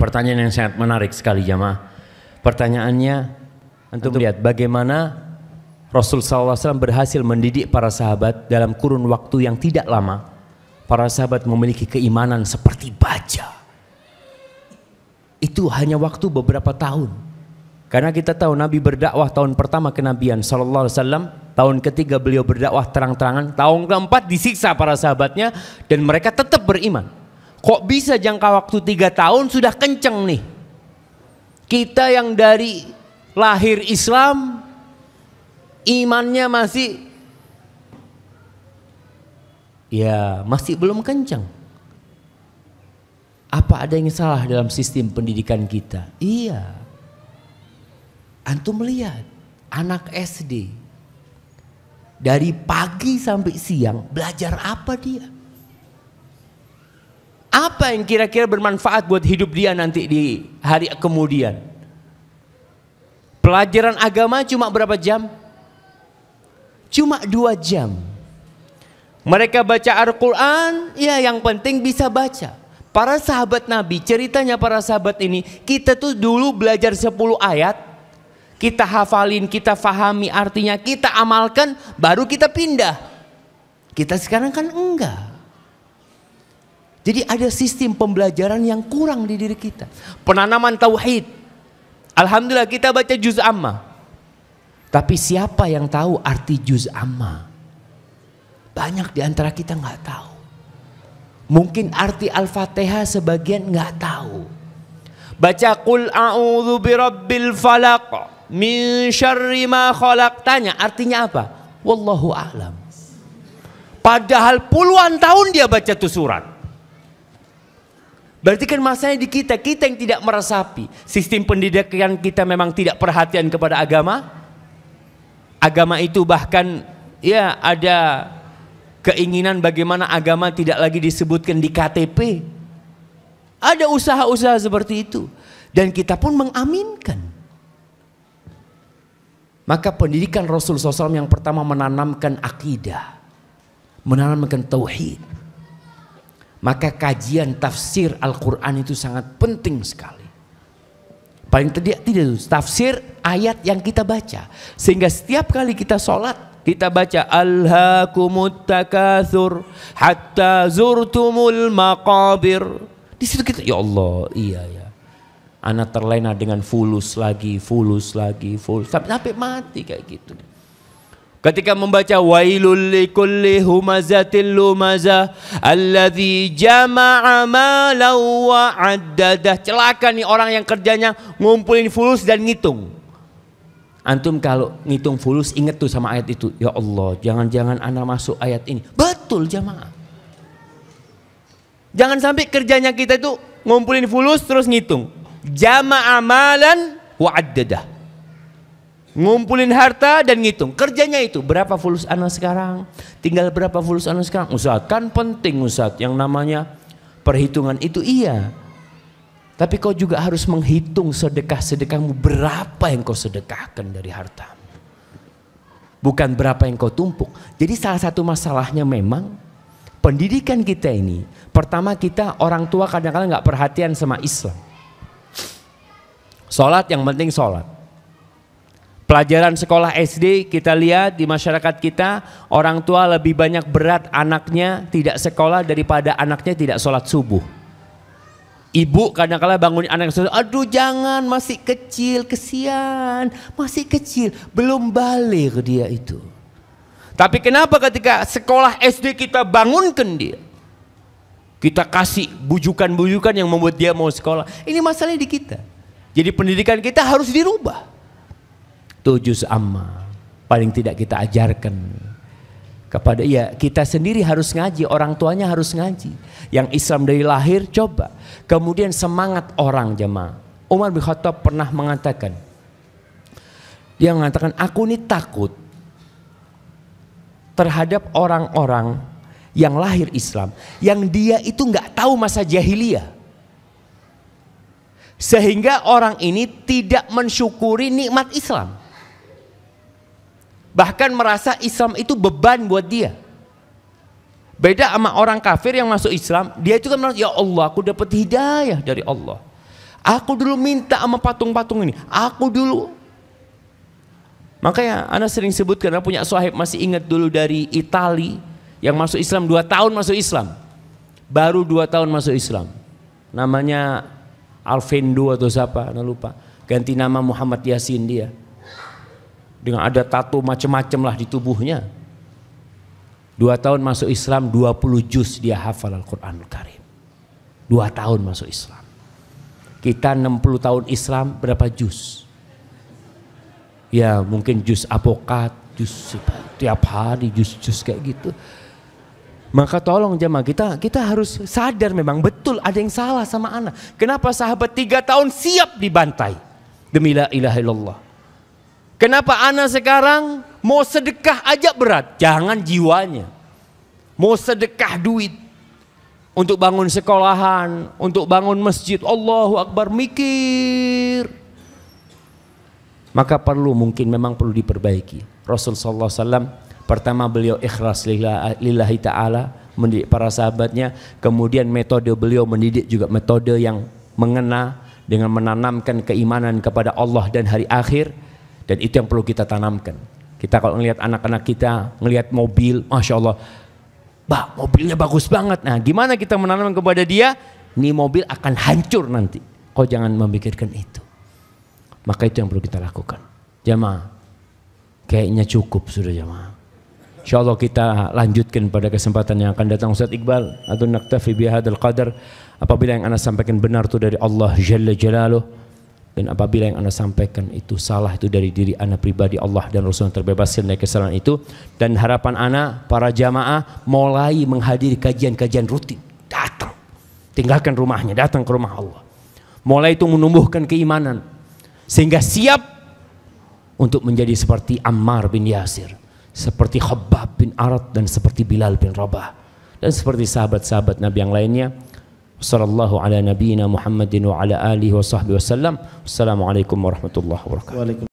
Pertanyaan yang sangat menarik sekali jamaah. Pertanyaannya, antum lihat bagaimana Rasul SAW berhasil mendidik para sahabat dalam kurun waktu yang tidak lama. Para sahabat memiliki keimanan seperti baja. Itu hanya waktu beberapa tahun. Karena kita tahu Nabi berdakwah tahun pertama kenabian SAW, tahun ketiga beliau berdakwah terang-terangan, tahun keempat disiksa para sahabatnya dan mereka tetap beriman. Kok bisa jangka waktu 3 tahun sudah kenceng nih? Kita yang dari lahir Islam, imannya masih belum kencang. Apa ada yang salah dalam sistem pendidikan kita? Iya. Antum lihat anak SD dari pagi sampai siang belajar apa dia? Apa yang kira-kira bermanfaat buat hidup dia nanti di hari kemudian? Pelajaran agama cuma berapa jam? Cuma 2 jam. Mereka baca Al-Quran, ya yang penting bisa baca. Para sahabat Nabi, ceritanya para sahabat ini, kita tuh dulu belajar 10 ayat, kita hafalin, kita fahami artinya, kita amalkan, baru kita pindah. Kita sekarang kan enggak. Jadi ada sistem pembelajaran yang kurang di diri kita. Penanaman tauhid. Alhamdulillah kita baca juz amma. Tapi siapa yang tahu arti juz amma? Banyak di antara kita nggak tahu. Mungkin arti Al-Fatihah sebagian nggak tahu. Baca qul a'udzu birabbil falaq min syarri ma khalaq. Tanya artinya apa? Wallahu a'lam. Padahal puluhan tahun dia baca tuh surat. Berarti kan masalahnya di kita yang tidak meresapi. Sistem pendidikan kita memang tidak perhatian kepada agama. Agama itu bahkan ya ada keinginan bagaimana agama tidak lagi disebutkan di KTP. Ada usaha-usaha seperti itu. Dan kita pun mengaminkan. Maka pendidikan Rasul SAW yang pertama menanamkan akidah. Menanamkan tauhid. Maka kajian tafsir Al-Quran itu sangat penting sekali. Paling tidak tafsir ayat yang kita baca. Sehingga setiap kali kita sholat, kita baca Alhaakumut takatsur hatta zurtumul maqabir. Di situ kita, ya Allah, iya ya. Anak terlena dengan fulus lagi, sampai mati kayak gitu. Ketika membaca wailul likulli humazatil lumazah alladzi jama'a malan wa 'addadah. Celaka nih orang yang kerjanya ngumpulin fulus dan ngitung. Antum kalau ngitung fulus ingat tuh sama ayat itu. Ya Allah, jangan-jangan anak masuk ayat ini. Betul jamaah. Jangan sampai kerjanya kita itu ngumpulin fulus terus ngitung. Jama'a malan wa 'addadah. Ngumpulin harta dan ngitung. Kerjanya itu berapa fulus anak sekarang, tinggal berapa fulus anak sekarang. Ustaz, kan penting Ustaz yang namanya perhitungan itu iya. Tapi kau juga harus menghitung sedekah-sedekahmu, berapa yang kau sedekahkan dari hartamu. Bukan berapa yang kau tumpuk. Jadi salah satu masalahnya memang pendidikan kita ini. Pertama kita orang tua kadang-kadang nggak perhatian sama Islam. Sholat yang penting sholat. Pelajaran sekolah SD kita lihat di masyarakat kita, orang tua lebih banyak berat anaknya tidak sekolah daripada anaknya tidak sholat subuh. Ibu kadang-kadang bangun anak subuh, aduh jangan masih kecil, kesian, masih kecil, belum balik dia itu. Tapi kenapa ketika sekolah SD kita bangunkan dia, kita kasih bujukan-bujukan yang membuat dia mau sekolah. Ini masalahnya di kita. Jadi pendidikan kita harus dirubah. Tuh juz amma paling tidak kita ajarkan kepada kita sendiri harus ngaji, orang tuanya harus ngaji. Yang Islam dari lahir coba. Kemudian semangat orang jemaah. Umar bin Khattab pernah mengatakan, dia mengatakan aku ini takut terhadap orang-orang yang lahir Islam, yang dia itu nggak tahu masa jahiliyah. Sehingga orang ini tidak mensyukuri nikmat Islam. Bahkan merasa Islam itu beban buat dia. Beda sama orang kafir yang masuk Islam, dia itu kan merasa, ya Allah aku dapat hidayah dari Allah. Aku dulu minta sama patung-patung ini. Aku dulu. Makanya Ana sering sebutkan, Ana punya sahib masih ingat dulu dari Itali yang masuk Islam 2 tahun masuk Islam. Baru 2 tahun masuk Islam. Namanya Alvendo atau siapa, Ana lupa. Ganti nama Muhammad Yasin dia. Dengan ada tato macam-macam lah di tubuhnya. 2 tahun masuk Islam, 20 juz dia hafal Al-Quranul Karim. 2 tahun masuk Islam. Kita 60 tahun Islam berapa juz? Ya mungkin juz apokat, juz tiap hari, juz kayak gitu. Maka tolong jemaah, kita harus sadar memang betul ada yang salah sama anak. Kenapa sahabat 3 tahun siap dibantai demi la ilaha illallah? Kenapa anak sekarang mau sedekah aja berat? Jangan jiwanya. Mau sedekah duit untuk bangun sekolahan, untuk bangun masjid, Allahu Akbar, mikir. Maka memang perlu diperbaiki. Rasul sallallahu alaihi wasallam pertama beliau ikhlas lillahi ta'ala, mendidik para sahabatnya. Kemudian metode beliau mendidik juga metode yang mengena dengan menanamkan keimanan kepada Allah dan hari akhir. Dan itu yang perlu kita tanamkan. Kita kalau ngelihat anak-anak kita, ngelihat mobil, Masya Allah, bah mobilnya bagus banget. Nah gimana kita menanam kepada dia, nih mobil akan hancur nanti. Kau jangan memikirkan itu. Maka itu yang perlu kita lakukan. Jamaah, kayaknya cukup sudah jamaah. Insya Allah kita lanjutkan pada kesempatan yang akan datang. Ustaz Iqbal, atau naktafi bihadal qadar. Apabila yang anda sampaikan benar itu dari Allah Jalla Jalaluh, dan apabila yang anda sampaikan itu salah, itu dari diri anda pribadi, Allah dan Rasul terbebaskan dari kesalahan itu. Dan harapan anda para jamaah mulai menghadiri kajian-kajian rutin, datang, tinggalkan rumahnya, datang ke rumah Allah. Mulai itu menumbuhkan keimanan sehingga siap untuk menjadi seperti Ammar bin Yasir, seperti Khabbab bin Arat, dan seperti Bilal bin Rabah, dan seperti sahabat-sahabat Nabi yang lainnya. Sallallahu ala nabiyyina Muhammadin wa ala alihi wa sahbihi wasallam. Assalamualaikum warahmatullahi wabarakatuh.